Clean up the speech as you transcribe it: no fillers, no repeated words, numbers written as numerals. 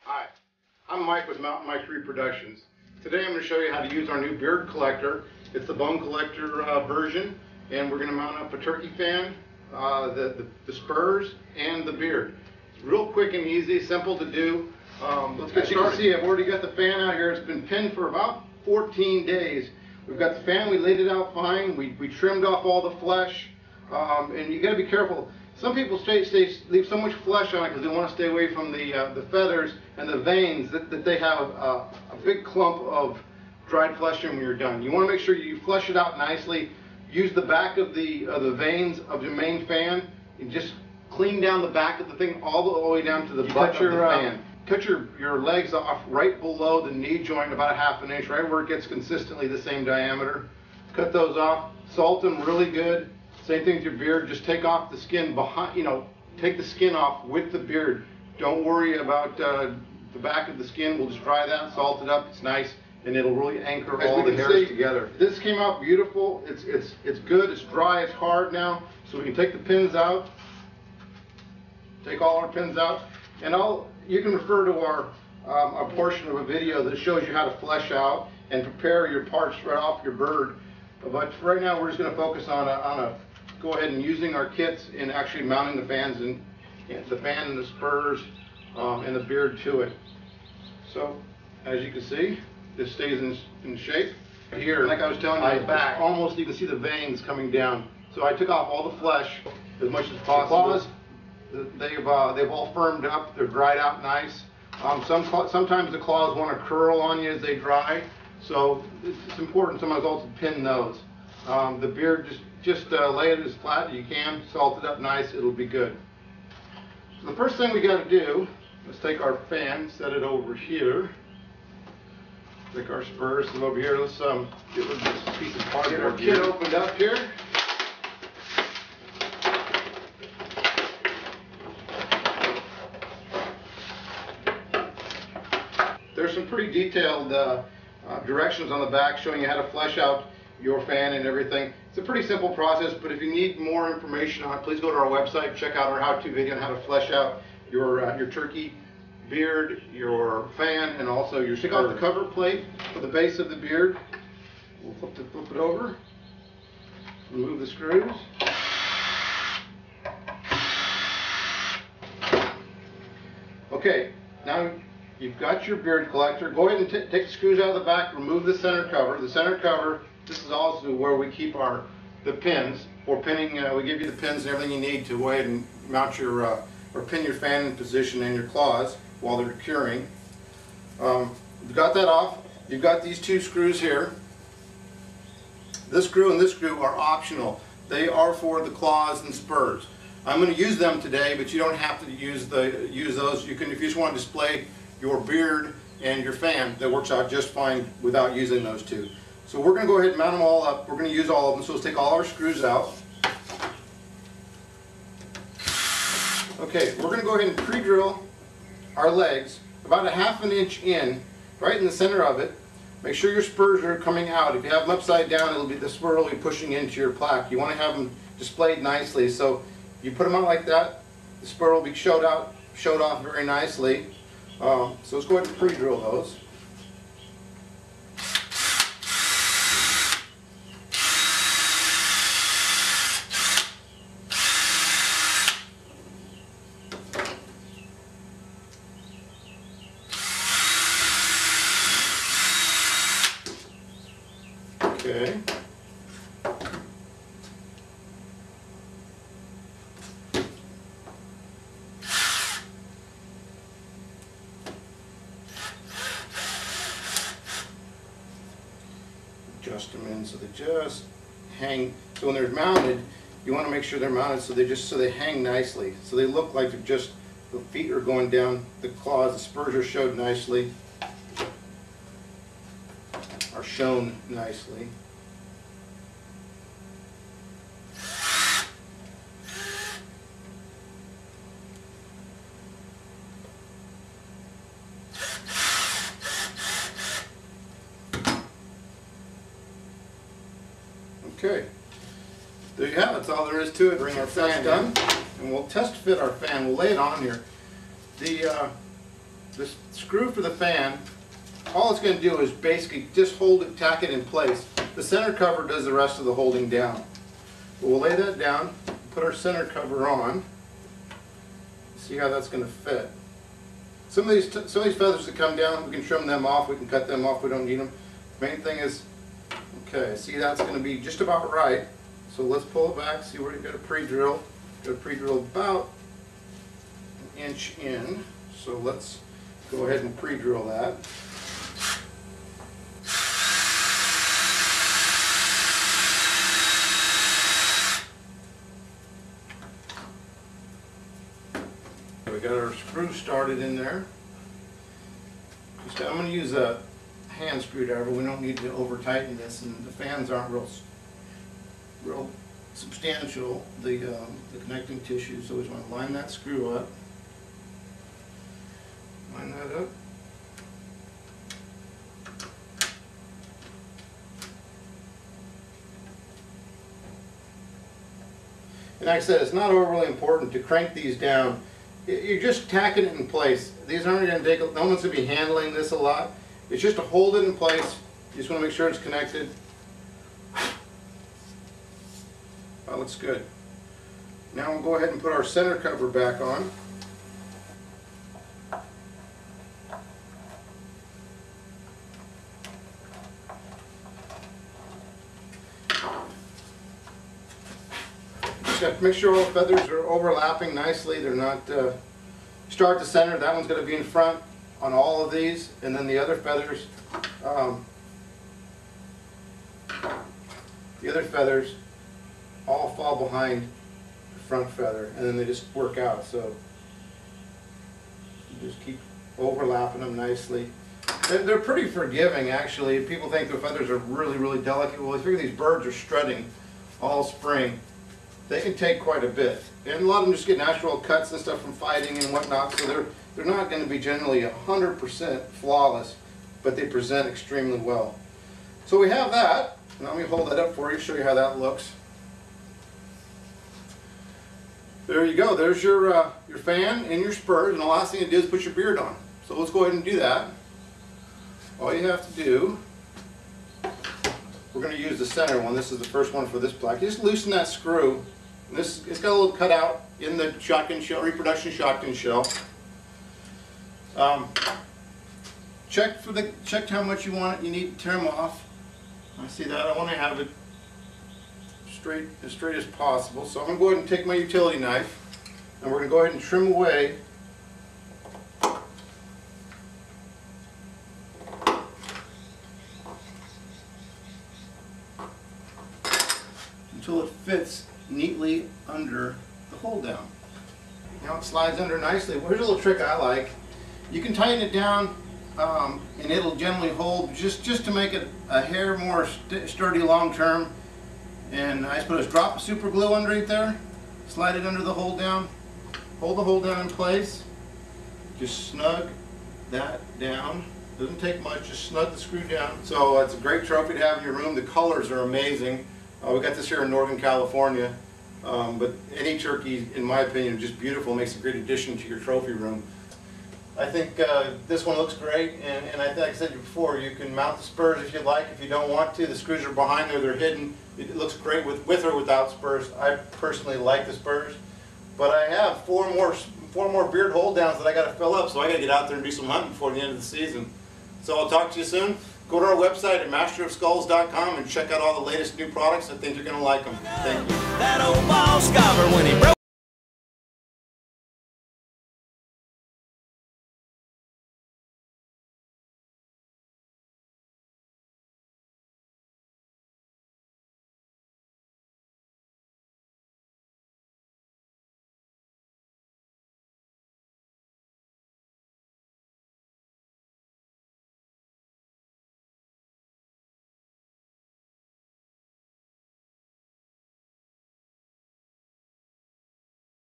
Hi, I'm Mike with Mike's Reproductions. Today I'm going to show you how to use our new beard collector. It's the bone collector version, and we're going to mount up a turkey fan, the Spurs, and the beard. It's real quick and easy, simple to do. Let's get started. As you can see, I've already got the fan out here. It's been pinned for about 14 days. We've got the fan, we laid it out fine, we trimmed off all the flesh, and you got to be careful. Some people leave so much flesh on it because they want to stay away from the feathers and the veins that they have a big clump of dried flesh in when you're done. You want to make sure you flesh it out nicely. Use the back of the veins of your main fan and just clean down the back of the thing all the way down to the butt of the fan. Cut your legs off right below the knee joint, about a ½ inch, right where it gets consistently the same diameter. Cut those off. Salt them really good. Same thing with your beard. Just take off the skin behind, take the skin off with the beard. Don't worry about the back of the skin. We'll just dry that, salt it up. It's nice, and it'll really anchor all the hairs together. This came out beautiful. It's good. It's dry. It's hard now. So we can take the pins out. Take all our pins out, and you can refer to a portion of a video that shows you how to flesh out and prepare your parts right off your bird. But right now we're just going to focus on go ahead and using our kits and actually mounting the fans and the fan and the spurs and the beard to it. So as you can see, this stays in shape. Here, like I was telling you, the back, almost you can see the veins coming down. So I took off all the flesh as much as possible. The claws, they've all firmed up. They're dried out nice. Sometimes the claws want to curl on you as they dry, so it's important sometimes also to pin those. The beard, just lay it as flat as you can, salt it up nice, it'll be good. So the first thing we got to do, let's take our fan, set it over here. Take our spurs, set it over here. Let's get rid of this piece of part. Get our kit opened up here. There's some pretty detailed directions on the back showing you how to flesh out your fan and everything. It's a pretty simple process, but if you need more information on it, please go to our website, check out our how-to video on how to flesh out your turkey beard, your fan, and also your spurs. Take off the cover plate for the base of the beard. We'll flip it over. Remove the screws. Okay, now you've got your beard collector. Go ahead and take the screws out of the back, remove the center cover. The center cover, this is also where we keep the pins. For pinning, we give you the pins and everything you need to go ahead and mount or pin your fan in position and your claws while they're curing. You've got that off. You've got these two screws here. This screw and this screw are optional. They are for the claws and spurs. I'm going to use them today, but you don't have to use those. You can, if you just want to display your beard and your fan, that works out just fine without using those two. So we're going to go ahead and mount them all up. We're going to use all of them. So let's take all our screws out. Okay, we're going to go ahead and pre-drill our legs about a ½ inch in, right in the center of it. Make sure your spurs are coming out. If you have them upside down, the spur will be pushing into your plaque. You want to have them displayed nicely. So you put them out like that, the spur will be showed off very nicely. So let's go ahead and pre-drill those. Okay. Adjust them in so they just hang. So when they're mounted, you want to make sure they're mounted so they hang nicely. So they look like the feet are going down, the claws, the spurs are showed nicely, are shown nicely. Okay, there you have it. That's all there is to it. Bring our fan done, and we'll test fit our fan. We'll lay it on here. The this screw for the fan, all it's going to do is basically just hold it, tack it in place. The center cover does the rest of the holding down. But we'll lay that down, put our center cover on, see how that's going to fit. Some of these feathers that come down, we can trim them off, we can cut them off, we don't need them. Main thing is, okay, see that's going to be just about right. So let's pull it back, see where you got a pre-drill. Got a pre-drill about an inch in. So let's go ahead and pre-drill that. We got our screw started in there. I'm going to use a hand screwdriver. We don't need to over tighten this, and the fans aren't real substantial, the connecting tissue, so we just want to line that screw up. Line that up. And like I said, it's not overly important to crank these down. You're just tacking it in place. These aren't going to take, no one's going to be handling this a lot. It's just to hold it in place. You just want to make sure it's connected. That looks good. Now we'll go ahead and put our center cover back on. Just have to make sure all the feathers are overlapping nicely. They're not, start the center, that one's going to be in front on all of these, and then the other feathers, all fall behind the front feather, and then they just work out. So you just keep overlapping them nicely. They're pretty forgiving, actually. People think the feathers are really delicate. Well, I figure these birds are strutting all spring. They can take quite a bit, and a lot of them just get natural cuts and stuff from fighting and whatnot. So they're not going to be generally 100% flawless, but they present extremely well. So we have that. Now let me hold that up for you, show you how that looks. There you go. There's your fan and your spurs, and the last thing to do is put your beard on. So let's go ahead and do that. All you have to do, we're going to use the center one. This is the first one for this plaque. You just loosen that screw. And it's got a little cutout in the shotgun shell, reproduction shotgun shell. Check how much you want it. You need to trim off. I see that. I want to have it as straight as possible. So I'm going to go ahead and take my utility knife, and we're going to go ahead and trim away until it fits neatly under the hold down. Now it slides under nicely. Well, here's a little trick I like. You can tighten it down and it'll generally hold just to make it a hair more sturdy long term. And I just put a drop of super glue underneath there, slide it under the hold down, hold the hold down in place, just snug that down. Doesn't take much, just snug the screw down. So it's a great trophy to have in your room. The colors are amazing. We got this here in Northern California, but any turkey, in my opinion, is just beautiful. Makes a great addition to your trophy room. I think this one looks great, and like I said before, you can mount the spurs if you like. If you don't want to, the screws are behind there, they're hidden. It looks great with or without spurs. I personally like the spurs, but I have four more beard hold downs that I got to fill up, so I got to get out there and do some hunting before the end of the season. So I'll talk to you soon. Go to our website at masterofskulls.com and check out all the latest new products. I think you're going to like them. Thank you. That old ball scobber when he broke